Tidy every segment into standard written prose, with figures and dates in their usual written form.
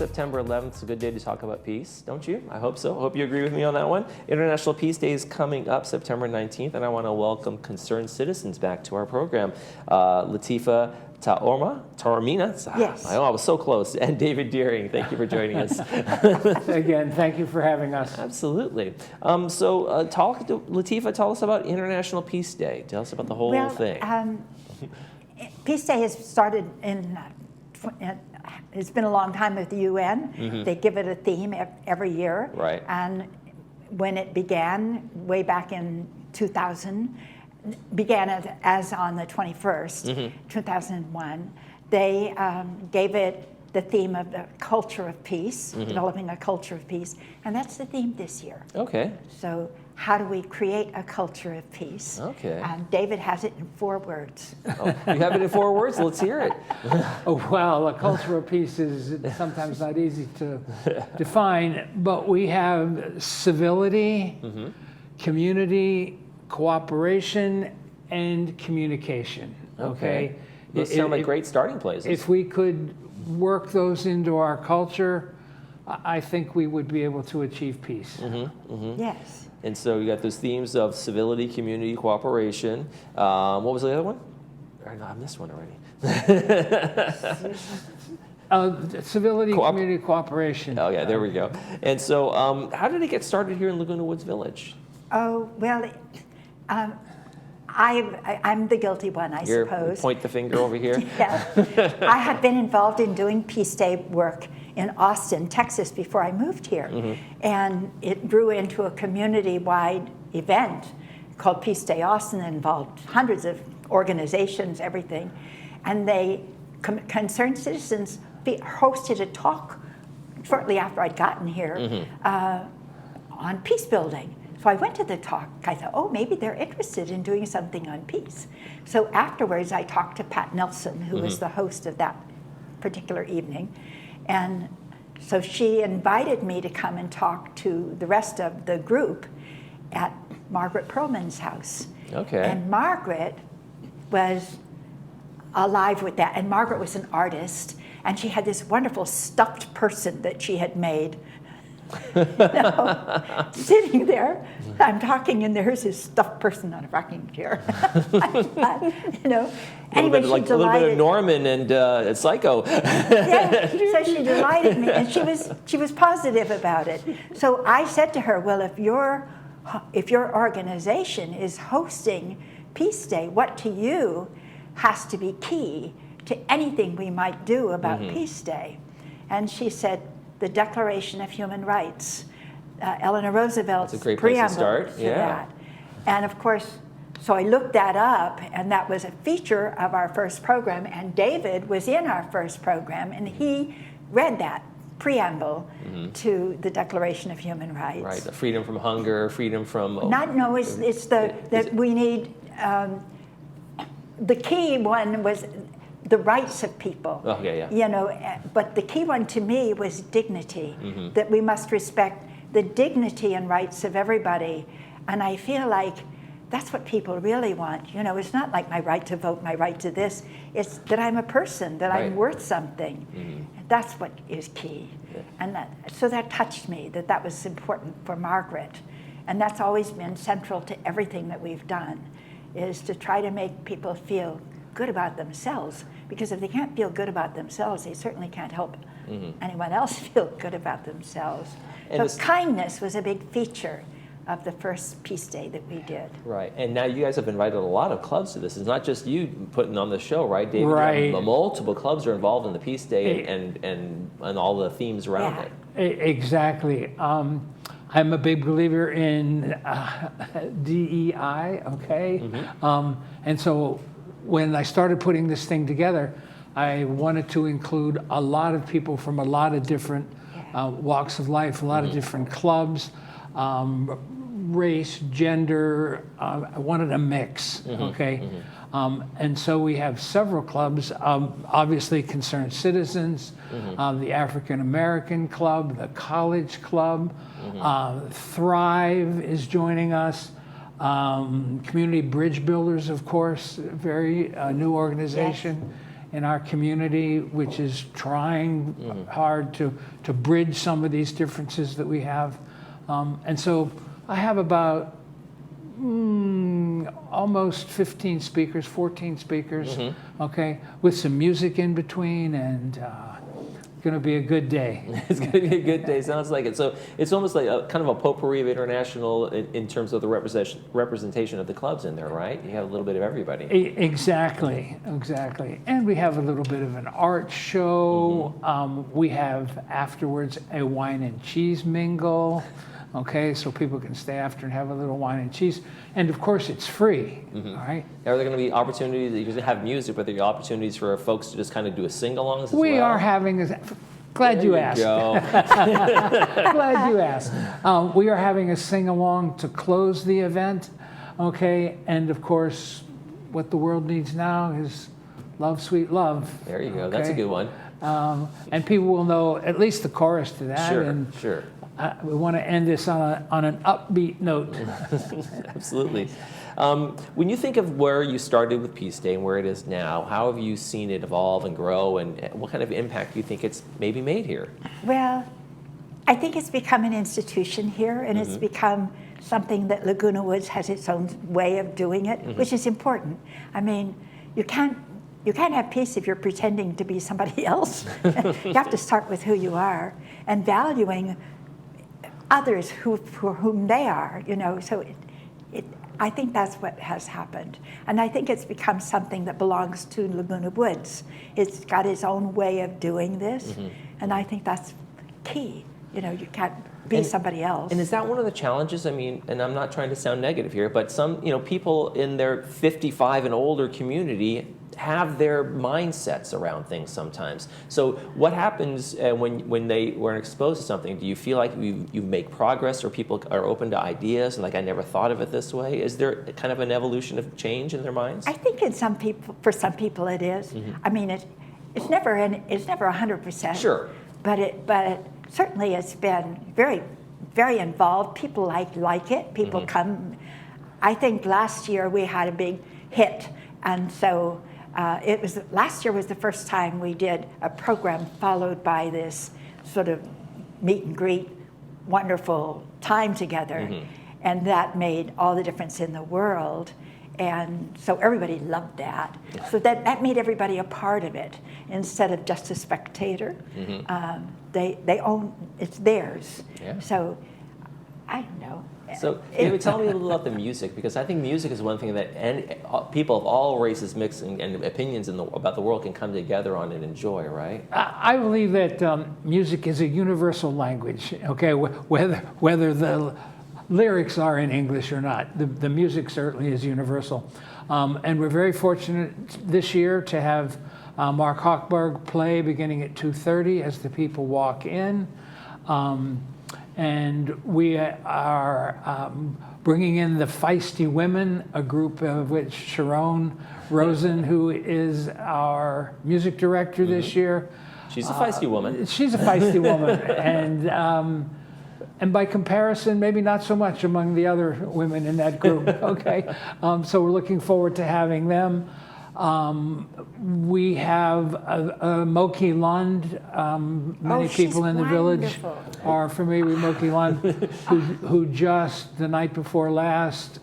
September 11th is a good day to talk about peace, don't you? I hope so. I hope you agree with me on that one. International Peace Day is coming up September 19th, and I want to welcome concerned citizens back to our program. Latifa Taormina. Yes. I was so close. And David Deering, thank you for joining us. Again, thank you for having us. Absolutely. Latifa, tell us about International Peace Day. Tell us about the whole thing. Peace Day has started it's been a long time with the UN. Mm-hmm. They give it a theme every year. Right. And when it began, way back in 2000, began as on the 21st, 2001, they gave it the theme of the culture of peace, developing a culture of peace, and that's the theme this year. Okay. So how do we create a culture of peace? Okay. David has it in 4 words. Oh, you have it in 4 words? Let's hear it. Oh, well, a culture of peace is sometimes not easy to define, but we have civility, community, cooperation, and communication. Okay. Those sound like great starting places. If we could work those into our culture, I think we would be able to achieve peace. Yes. And so you got those themes of civility, community, cooperation. What was the other one? No, I missed one already. Civility, community, cooperation. Oh, yeah, there we go. And so how did it get started here in Laguna Woods Village? Oh, well, I'm the guilty one, I suppose. Point the finger over here. Yeah. I had been involved in doing Peace Day work in Austin, Texas, before I moved here. And it grew into a community-wide event called Peace Day Austin that involved hundreds of organizations, everything. And they, concerned citizens, hosted a talk shortly after I'd gotten here on peace building. So I went to the talk. I thought, oh, maybe they're interested in doing something on peace. So afterwards, I talked to Pat Nelson, who was the host of that particular evening. And so she invited me to come and talk to the rest of the group at Margaret Perlman's house. Okay. And Margaret was alive with that. And Margaret was an artist, and she had this wonderful stuffed person that she had made. Sitting there, I'm talking, and there's this stuffed person on a rocking chair. Anyway, like a little bit of Norman and Psycho. Yeah, so she delighted me, and she was positive about it. So I said to her, well, if your organization is hosting Peace Day, what to you has to be key to anything we might do about Peace Day? And she said, the Declaration of Human Rights, Eleanor Roosevelt's That's a great place to preamble start. to that. And of course, so I looked that up, and that was a feature of our first program, and David was in our first program, and he read that preamble to the Declaration of Human Rights. Right, the freedom from hunger, freedom from... It's that we need, the key one was the rights of people. Oh, yeah. But the key one to me was dignity, that we must respect the dignity and rights of everybody. And I feel like that's what people really want. It's not like my right to vote, my right to this. It's that I'm a person, that I'm worth something. That's what is key. Yeah. And so that touched me, that was important for Margaret. And that's always been central to everything that we've done, is to try to make people feel good about themselves, because if they can't feel good about themselves, they certainly can't help anyone else feel good about themselves. And so kindness was a big feature of the first Peace Day that we did. Right, and now you guys have invited a lot of clubs to this. It's not just you putting on the show, right, David? Right. Multiple clubs are involved in the Peace Day and all the themes around it. Exactly. I'm a big believer in DEI, okay? And so when I started putting this thing together, I wanted to include a lot of people from a lot of different walks of life, a lot of different clubs, race, gender. I wanted a mix, okay? And so we have several clubs, obviously Concerned Citizens, the African American Club, the College Club, Thrive is joining us, Community Bridge Builders, of course, very new organization. in our community, which is trying hard to bridge some of these differences that we have. And so I have about almost 15 speakers, 14 speakers, okay, with some music in between, and going to be a good day. It's going to be a good day. Sounds like it. So it's almost like a kind of a potpourri of international in terms of the representation of the clubs in there, right? You have a little bit of everybody. Exactly. And we have a little bit of an art show. We have afterwards a wine and cheese mingle. Okay, so people can stay after and have a little wine and cheese. And of course, it's free, all right? Are there going to be opportunities, you can have music, but there are opportunities for folks to just kind of do a sing-along as well? We are having, glad you asked. Glad you asked. We are having a sing-along to close the event, okay? And of course, what the world needs now is love, sweet love. There you go, okay? That's a good one. And people will know at least the chorus to that. Sure. We want to end this on an upbeat note. Absolutely. When you think of where you started with Peace Day and where it is now, how have you seen it evolve and grow, and what kind of impact do you think it's maybe made here? Well, I think it's become an institution here, and it's become something that Laguna Woods has its own way of doing it, which is important. I mean, you can't have peace if you're pretending to be somebody else. You have to start with who you are and valuing others for whom they are, you know. So I think that's what has happened. And I think it's become something that belongs to Laguna Woods. It's got its own way of doing this, and I think that's key. You know, you can't be somebody else. And is that one of the challenges? I mean, and I'm not trying to sound negative here, but some, people in their 55 and older community have their mindsets around things sometimes. So what happens when they were exposed to something? Do you feel like you make progress, or people are open to ideas and like, I never thought of it this way? Is there kind of an evolution of change in their minds? I think for some people it is. I mean, it's never 100%. Sure. But certainly it's been very, very involved. People like it. People come. I think last year we had a big hit, and so last year was the first time we did a program followed by this sort of meet and greet, wonderful time together, and that made all the difference in the world. And so everybody loved that. So that made everybody a part of it instead of just a spectator. They own, it's theirs. Yeah. So I don't know. So tell me a little about the music, because I think music is one thing that people of all races, mixing and opinions about the world can come together on and enjoy, right? I believe that music is a universal language, okay, whether the lyrics are in English or not. The music certainly is universal. And we're very fortunate this year to have Mark Hochberg play beginning at 2:30 as the people walk in. And we are bringing in the Feisty Women, a group of which Sharon Rosen, who is our music director this year. She's a feisty woman. She's a feisty woman. And by comparison, maybe not so much among the other women in that group, okay? So we're looking forward to having them. We have Moki Lund. Many people in the village are familiar with Moki Lund, who just the night before last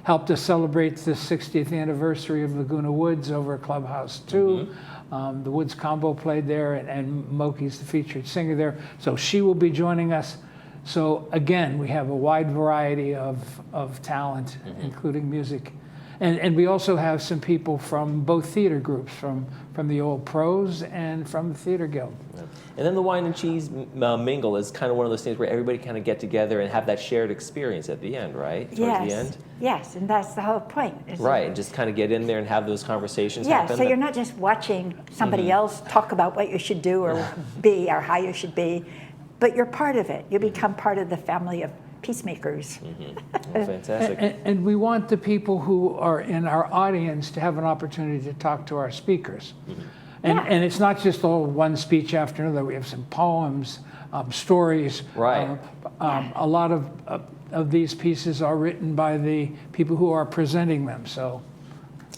helped us celebrate the 60th anniversary of Laguna Woods over at Clubhouse 2. The Woods Combo played there, and Moki's the featured singer there. So she will be joining us. So again, we have a wide variety of talent, including music. And we also have some people from both theater groups, from the old pros and from the Theater Guild. And then the wine and cheese mingle is kind of one of those things where everybody kind of get together and have that shared experience at the end, right? Towards the end? Yes, and that's the whole point. Right, and just kind of get in there and have those conversations happen. So you're not just watching somebody else talk about what you should do or be or how you should be, but you're part of it. You become part of the family of peacemakers. Well, fantastic. And we want the people who are in our audience to have an opportunity to talk to our speakers. And it's not just all one speech after another. We have some poems, stories. Right. A lot of these pieces are written by the people who are presenting them. So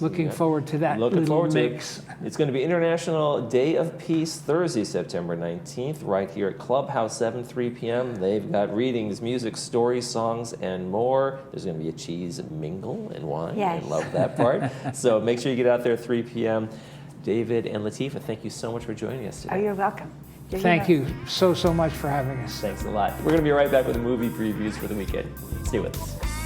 Looking forward to that. Looking little forward to mix. it. It's going to be International Day of Peace, Thursday, September 19th, right here at Clubhouse 7, 3 p.m. They've got readings, music, stories, songs, and more. There's going to be a cheese mingle and wine. Yes. I love that part. So make sure you get out there at 3 p.m. David and Latifah, thank you so much for joining us today. Oh, you're welcome. Thank you so much for having us. Thanks a lot. We're going to be right back with the movie previews for the weekend. Stay with us.